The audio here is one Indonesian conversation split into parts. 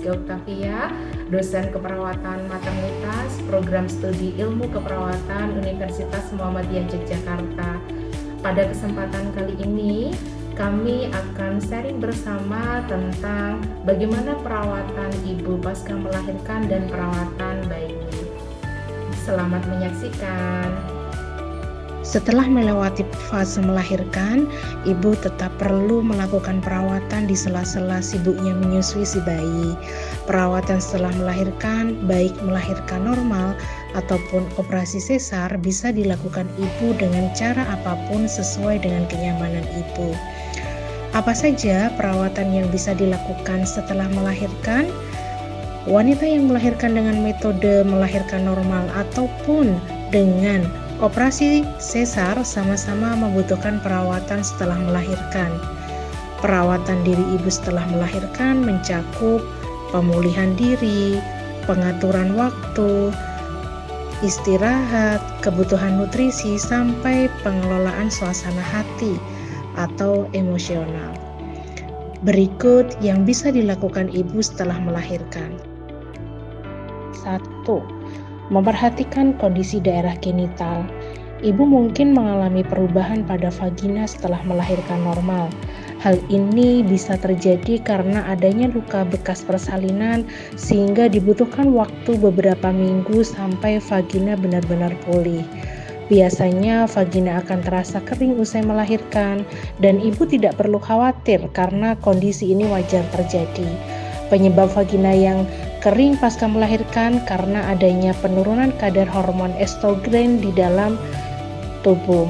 Octavia, dosen keperawatan maternitas, program studi ilmu keperawatan Universitas Muhammadiyah Yogyakarta. Pada kesempatan kali ini, kami akan sharing bersama tentang bagaimana perawatan ibu pasca melahirkan dan perawatan bayi. Selamat menyaksikan. Setelah melewati fase melahirkan, ibu tetap perlu melakukan perawatan di sela-sela sibuknya menyusui si bayi. Perawatan setelah melahirkan, baik melahirkan normal ataupun operasi sesar, bisa dilakukan ibu dengan cara apapun sesuai dengan kenyamanan ibu. Apa saja perawatan yang bisa dilakukan setelah melahirkan? Wanita yang melahirkan dengan metode melahirkan normal ataupun dengan operasi sesar sama-sama membutuhkan perawatan setelah melahirkan. Perawatan diri ibu setelah melahirkan mencakup pemulihan diri, pengaturan waktu, istirahat, kebutuhan nutrisi, sampai pengelolaan suasana hati atau emosional. Berikut yang bisa dilakukan ibu setelah melahirkan. 1. Memperhatikan kondisi daerah genital. Ibu mungkin mengalami perubahan pada vagina setelah melahirkan normal. Hal ini bisa terjadi karena adanya luka bekas persalinan sehingga dibutuhkan waktu beberapa minggu sampai vagina benar-benar pulih. Biasanya vagina akan terasa kering usai melahirkan dan ibu tidak perlu khawatir karena kondisi ini wajar terjadi. Penyebab vagina yang kering pasca melahirkan karena adanya penurunan kadar hormon estrogen di dalam tubuh.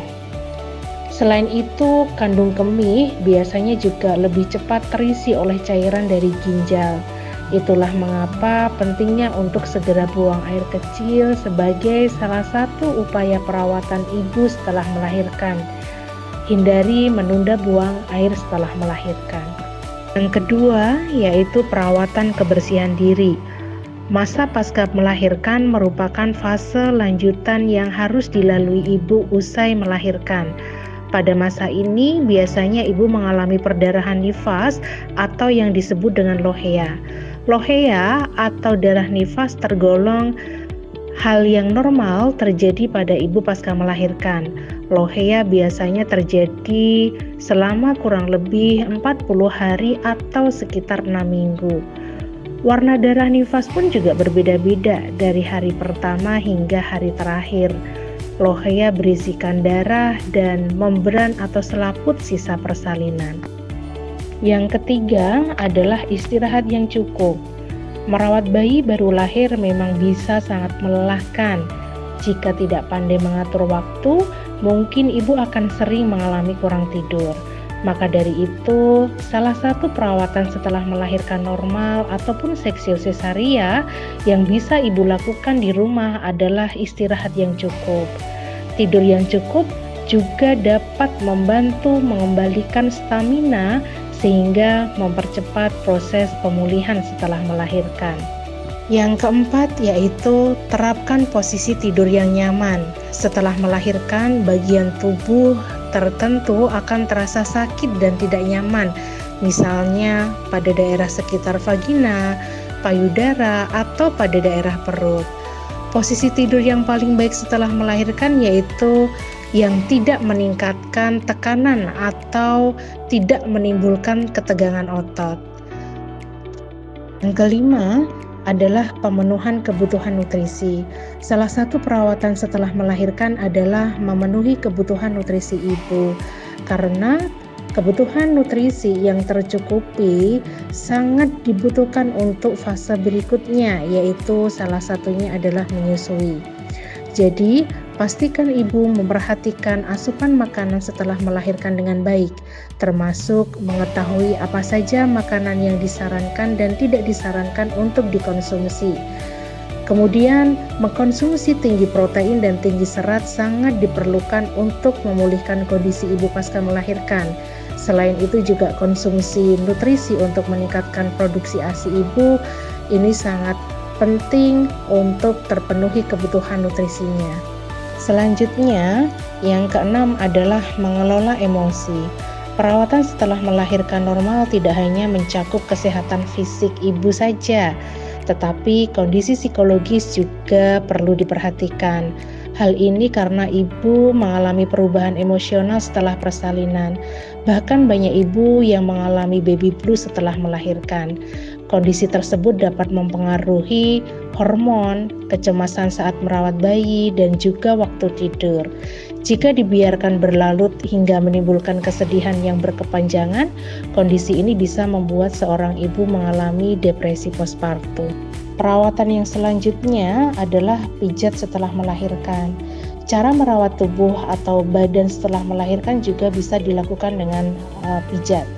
Selain itu, kandung kemih biasanya juga lebih cepat terisi oleh cairan dari ginjal. Itulah mengapa pentingnya untuk segera buang air kecil sebagai salah satu upaya perawatan ibu setelah melahirkan. Hindari menunda buang air setelah melahirkan. Yang kedua, yaitu perawatan kebersihan diri. Masa pasca melahirkan merupakan fase lanjutan yang harus dilalui ibu usai melahirkan. Pada masa ini, biasanya ibu mengalami perdarahan nifas atau yang disebut dengan lohea. Lohea atau darah nifas tergolong hal yang normal terjadi pada ibu pasca melahirkan. Lohea biasanya terjadi selama kurang lebih 40 hari atau sekitar 6 minggu. Warna darah nifas pun juga berbeda-beda dari hari pertama hingga hari terakhir. Lohea berisikan darah dan membran atau selaput sisa persalinan. Yang ketiga adalah istirahat yang cukup. Merawat bayi baru lahir memang bisa sangat melelahkan. Jika tidak pandai mengatur waktu, mungkin ibu akan sering mengalami kurang tidur. Maka dari itu, salah satu perawatan setelah melahirkan normal ataupun seksio sesaria yang bisa ibu lakukan di rumah adalah istirahat yang cukup. Tidur yang cukup juga dapat membantu mengembalikan stamina sehingga mempercepat proses pemulihan setelah melahirkan. Yang keempat yaitu terapkan posisi tidur yang nyaman. Setelah melahirkan, bagian tubuh tertentu akan terasa sakit dan tidak nyaman, misalnya pada daerah sekitar vagina, payudara, atau pada daerah perut. Posisi tidur yang paling baik setelah melahirkan yaitu yang tidak meningkatkan tekanan atau tidak menimbulkan ketegangan otot. Yang kelima adalah pemenuhan kebutuhan nutrisi. Salah satu perawatan setelah melahirkan adalah memenuhi kebutuhan nutrisi ibu, karena kebutuhan nutrisi yang tercukupi sangat dibutuhkan untuk fase berikutnya, yaitu salah satunya adalah menyusui. Jadi, pastikan ibu memperhatikan asupan makanan setelah melahirkan dengan baik, termasuk mengetahui apa saja makanan yang disarankan dan tidak disarankan untuk dikonsumsi. Kemudian, mengkonsumsi tinggi protein dan tinggi serat sangat diperlukan untuk memulihkan kondisi ibu pasca melahirkan. Selain itu juga konsumsi nutrisi untuk meningkatkan produksi ASI ibu ini sangat penting untuk terpenuhi kebutuhan nutrisinya. Selanjutnya, yang keenam adalah mengelola emosi. Perawatan setelah melahirkan normal tidak hanya mencakup kesehatan fisik ibu saja, tetapi kondisi psikologis juga perlu diperhatikan. Hal ini karena ibu mengalami perubahan emosional setelah persalinan. Bahkan banyak ibu yang mengalami baby blues setelah melahirkan. Kondisi tersebut dapat mempengaruhi hormon, kecemasan saat merawat bayi, dan juga waktu tidur. Jika dibiarkan berlarut hingga menimbulkan kesedihan yang berkepanjangan, kondisi ini bisa membuat seorang ibu mengalami depresi postpartum. Perawatan yang selanjutnya adalah pijat setelah melahirkan. Cara merawat tubuh atau badan setelah melahirkan juga bisa dilakukan dengan pijat.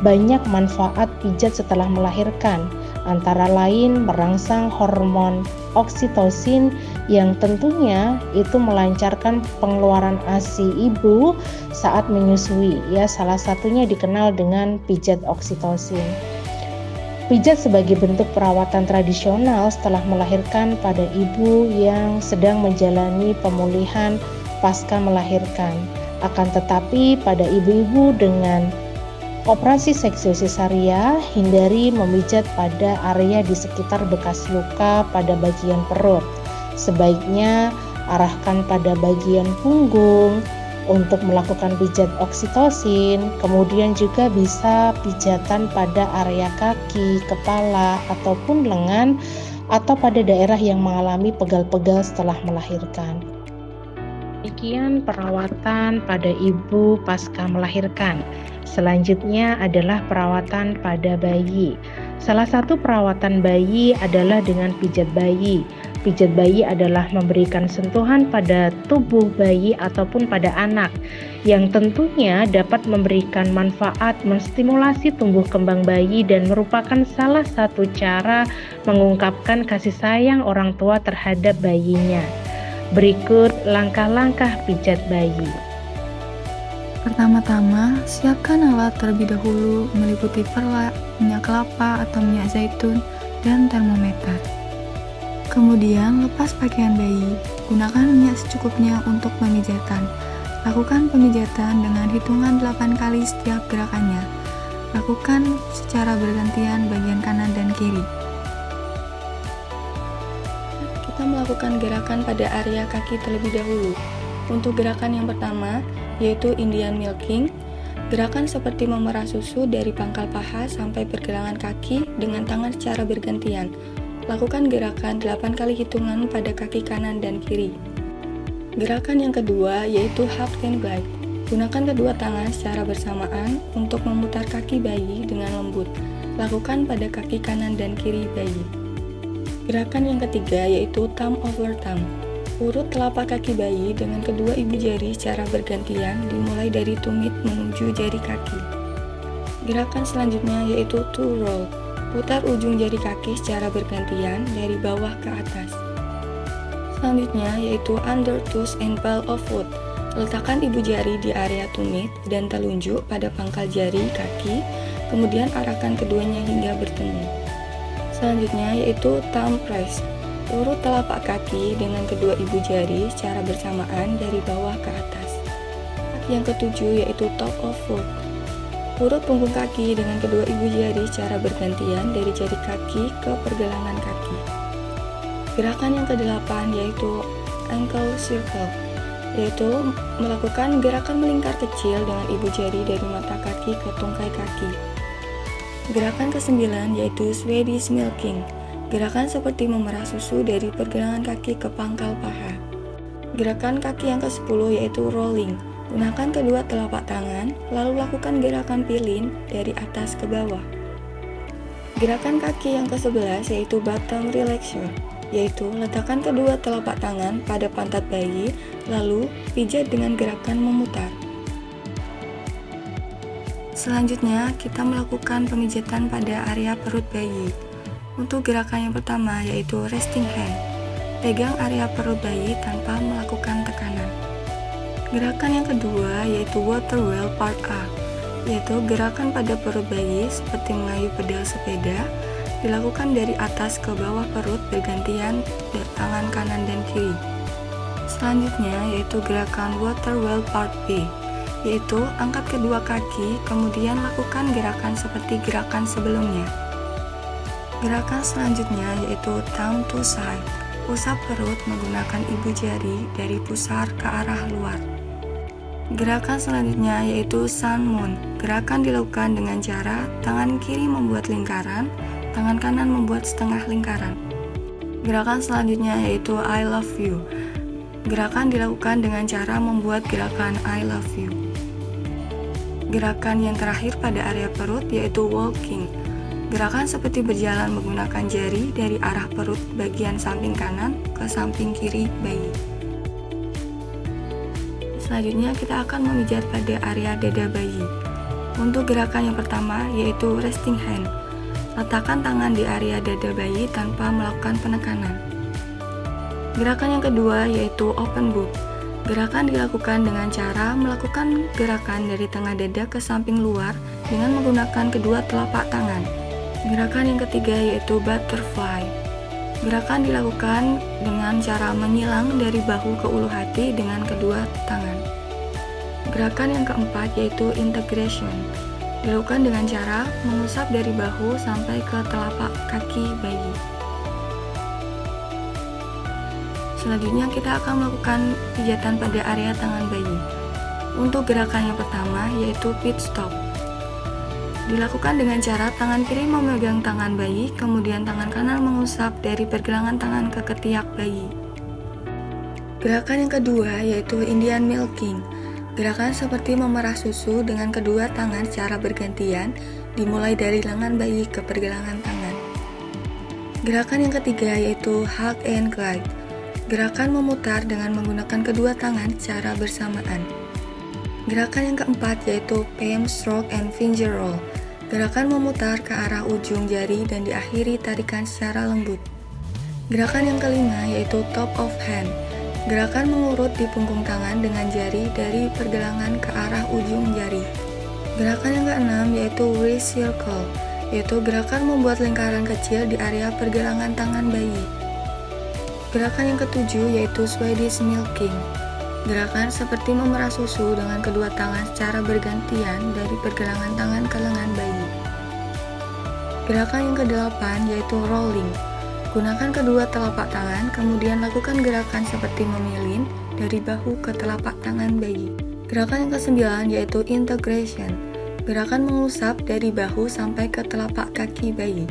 Banyak manfaat pijat setelah melahirkan, antara lain merangsang hormon oksitosin yang tentunya itu melancarkan pengeluaran ASI ibu saat menyusui. Ya, salah satunya dikenal dengan pijat oksitosin. Pijat sebagai bentuk perawatan tradisional setelah melahirkan pada ibu yang sedang menjalani pemulihan pasca melahirkan. Akan tetapi pada ibu-ibu dengan operasi seksi sesaria, hindari memijat pada area di sekitar bekas luka pada bagian perut. Sebaiknya arahkan pada bagian punggung untuk melakukan pijat oksitosin, kemudian juga bisa pijatan pada area kaki, kepala, ataupun lengan, atau pada daerah yang mengalami pegal-pegal setelah melahirkan. Demikian perawatan pada ibu pasca melahirkan. Selanjutnya adalah perawatan pada bayi. Salah satu perawatan bayi adalah dengan pijat bayi. Pijat bayi adalah memberikan sentuhan pada tubuh bayi ataupun pada anak yang tentunya dapat memberikan manfaat menstimulasi tumbuh kembang bayi dan merupakan salah satu cara mengungkapkan kasih sayang orang tua terhadap bayinya. Berikut langkah-langkah pijat bayi. Pertama-tama, siapkan alat terlebih dahulu meliputi perlak, minyak kelapa atau minyak zaitun, dan termometer. Kemudian, lepas pakaian bayi. Gunakan minyak secukupnya untuk pemijatan. Lakukan pemijatan dengan hitungan 8 kali setiap gerakannya. Lakukan secara bergantian bagian kanan dan kiri. Kita melakukan gerakan pada area kaki terlebih dahulu. Untuk gerakan yang pertama, yaitu Indian milking, gerakan seperti memerah susu dari pangkal paha sampai pergelangan kaki dengan tangan secara bergantian. Lakukan gerakan 8 kali hitungan pada kaki kanan dan kiri. Gerakan yang kedua yaitu hug and glide. Gunakan kedua tangan secara bersamaan untuk memutar kaki bayi dengan lembut. Lakukan pada kaki kanan dan kiri bayi. Gerakan yang ketiga yaitu thumb over thumb. Urut telapak kaki bayi dengan kedua ibu jari secara bergantian dimulai dari tumit menuju jari kaki. Gerakan selanjutnya yaitu toe roll. Putar ujung jari kaki secara bergantian dari bawah ke atas. Selanjutnya yaitu under toes and ball of foot. Letakkan ibu jari di area tumit dan telunjuk pada pangkal jari kaki, kemudian arahkan keduanya hingga bertemu. Selanjutnya yaitu thumb press. Urut telapak kaki dengan kedua ibu jari secara bersamaan dari bawah ke atas. Yang ketujuh yaitu top of foot. Urut punggung kaki dengan kedua ibu jari secara bergantian dari jari kaki ke pergelangan kaki. Gerakan yang kedelapan yaitu ankle circle, yaitu melakukan gerakan melingkar kecil dengan ibu jari dari mata kaki ke tungkai kaki. Gerakan kesembilan yaitu Swedish milking, gerakan seperti memerah susu dari pergelangan kaki ke pangkal paha. Gerakan kaki yang ke-10 yaitu rolling. Gunakan kedua telapak tangan, lalu lakukan gerakan pilin dari atas ke bawah. Gerakan kaki yang ke-11 yaitu bottom relaxation, yaitu letakkan kedua telapak tangan pada pantat bayi, lalu pijat dengan gerakan memutar. Selanjutnya, kita melakukan pemijatan pada area perut bayi. Untuk gerakan yang pertama yaitu resting hand. Pegang area perut bayi tanpa melakukan tekanan. Gerakan yang kedua yaitu water well part A, yaitu gerakan pada perut bayi seperti mengayuh pedal sepeda, dilakukan dari atas ke bawah perut bergantian tangan kanan dan kiri. Selanjutnya yaitu gerakan water well part B, yaitu angkat kedua kaki, kemudian lakukan gerakan seperti gerakan sebelumnya. Gerakan selanjutnya yaitu thumb to side, usap perut menggunakan ibu jari dari pusar ke arah luar. Gerakan selanjutnya yaitu sun moon. Gerakan dilakukan dengan cara tangan kiri membuat lingkaran, tangan kanan membuat setengah lingkaran. Gerakan selanjutnya yaitu I love you. Gerakan dilakukan dengan cara membuat gerakan I love you. Gerakan yang terakhir pada area perut yaitu walking. Gerakan seperti berjalan menggunakan jari dari arah perut bagian samping kanan ke samping kiri bayi. Selanjutnya kita akan memijat pada area dada bayi. Untuk gerakan yang pertama yaitu resting hand. Letakkan tangan di area dada bayi tanpa melakukan penekanan. Gerakan yang kedua yaitu open boob. Gerakan dilakukan dengan cara melakukan gerakan dari tengah dada ke samping luar dengan menggunakan kedua telapak tangan. Gerakan yang ketiga yaitu butterfly. Gerakan dilakukan dengan cara menyilang dari bahu ke ulu hati dengan kedua tangan. Gerakan yang keempat yaitu integration. Dilakukan dengan cara mengusap dari bahu sampai ke telapak kaki bayi. Selanjutnya kita akan melakukan pijatan pada area tangan bayi. Untuk gerakan yang pertama yaitu pit stop. Dilakukan dengan cara tangan kiri memegang tangan bayi, kemudian tangan kanan mengusap dari pergelangan tangan ke ketiak bayi. Gerakan yang kedua yaitu Indian milking. Gerakan seperti memerah susu dengan kedua tangan secara bergantian, dimulai dari lengan bayi ke pergelangan tangan. Gerakan yang ketiga yaitu hug and glide. Gerakan memutar dengan menggunakan kedua tangan secara bersamaan. Gerakan yang keempat yaitu palm stroke and finger roll. Gerakan memutar ke arah ujung jari dan diakhiri tarikan secara lembut. Gerakan yang kelima yaitu top of hand. Gerakan mengurut di punggung tangan dengan jari dari pergelangan ke arah ujung jari. Gerakan yang keenam yaitu wrist circle, yaitu gerakan membuat lingkaran kecil di area pergelangan tangan bayi. Gerakan yang ketujuh yaitu Swedish milking. Gerakan seperti memerah susu dengan kedua tangan secara bergantian dari pergelangan tangan ke lengan bayi. Gerakan yang kedelapan yaitu rolling. Gunakan kedua telapak tangan, kemudian lakukan gerakan seperti memilin dari bahu ke telapak tangan bayi. Gerakan yang kesembilan yaitu integration. Gerakan mengusap dari bahu sampai ke telapak kaki bayi.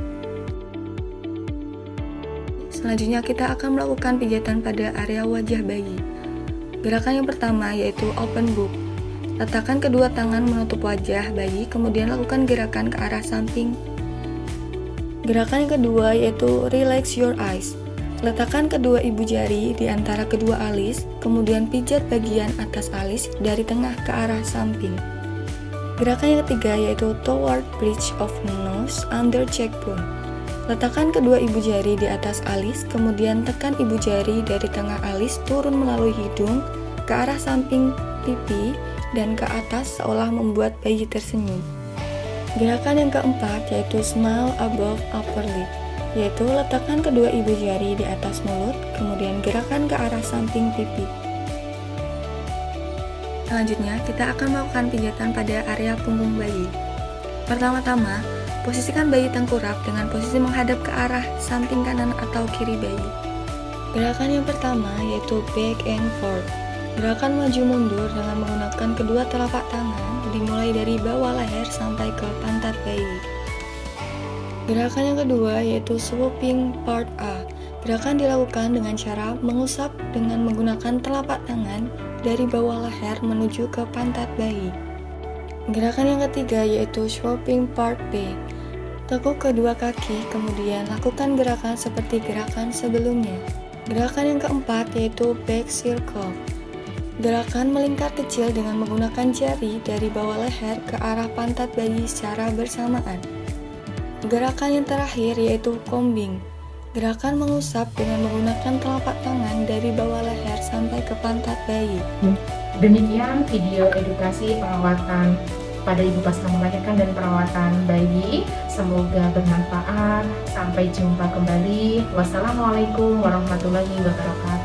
Selanjutnya kita akan melakukan pijatan pada area wajah bayi. Gerakan yang pertama yaitu open boob. Letakkan kedua tangan menutup wajah bayi, kemudian lakukan gerakan ke arah samping. Gerakan yang kedua yaitu relax your eyes. Letakkan kedua ibu jari di antara kedua alis, kemudian pijat bagian atas alis dari tengah ke arah samping. Gerakan yang ketiga yaitu toward bridge of nose under cheekbone. Letakkan kedua ibu jari di atas alis, kemudian tekan ibu jari dari tengah alis turun melalui hidung ke arah samping pipi dan ke atas seolah membuat bayi tersenyum. Gerakan yang keempat yaitu smile above upper lip, yaitu letakkan kedua ibu jari di atas mulut, kemudian gerakan ke arah samping pipi. Selanjutnya, kita akan melakukan pijatan pada area punggung bayi. Pertama-tama, posisikan bayi tengkurap dengan posisi menghadap ke arah samping kanan atau kiri bayi. Gerakan yang pertama yaitu back and forth. Gerakan maju mundur dengan menggunakan kedua telapak tangan dimulai dari bawah leher sampai ke pantat bayi. Gerakan yang kedua yaitu swooping part A. Gerakan dilakukan dengan cara mengusap dengan menggunakan telapak tangan dari bawah leher menuju ke pantat bayi. Gerakan yang ketiga yaitu swooping part B. Tekuk kedua kaki, kemudian lakukan gerakan seperti gerakan sebelumnya. Gerakan yang keempat yaitu back circle. Gerakan melingkar kecil dengan menggunakan jari dari bawah leher ke arah pantat bayi secara bersamaan. Gerakan yang terakhir yaitu combing. Gerakan mengusap dengan menggunakan telapak tangan dari bawah leher sampai ke pantat bayi. Demikian video edukasi perawatan pada ibu pasca melahirkan dan perawatan bayi. Semoga bermanfaat. Sampai jumpa kembali. Wassalamualaikum warahmatullahi wabarakatuh.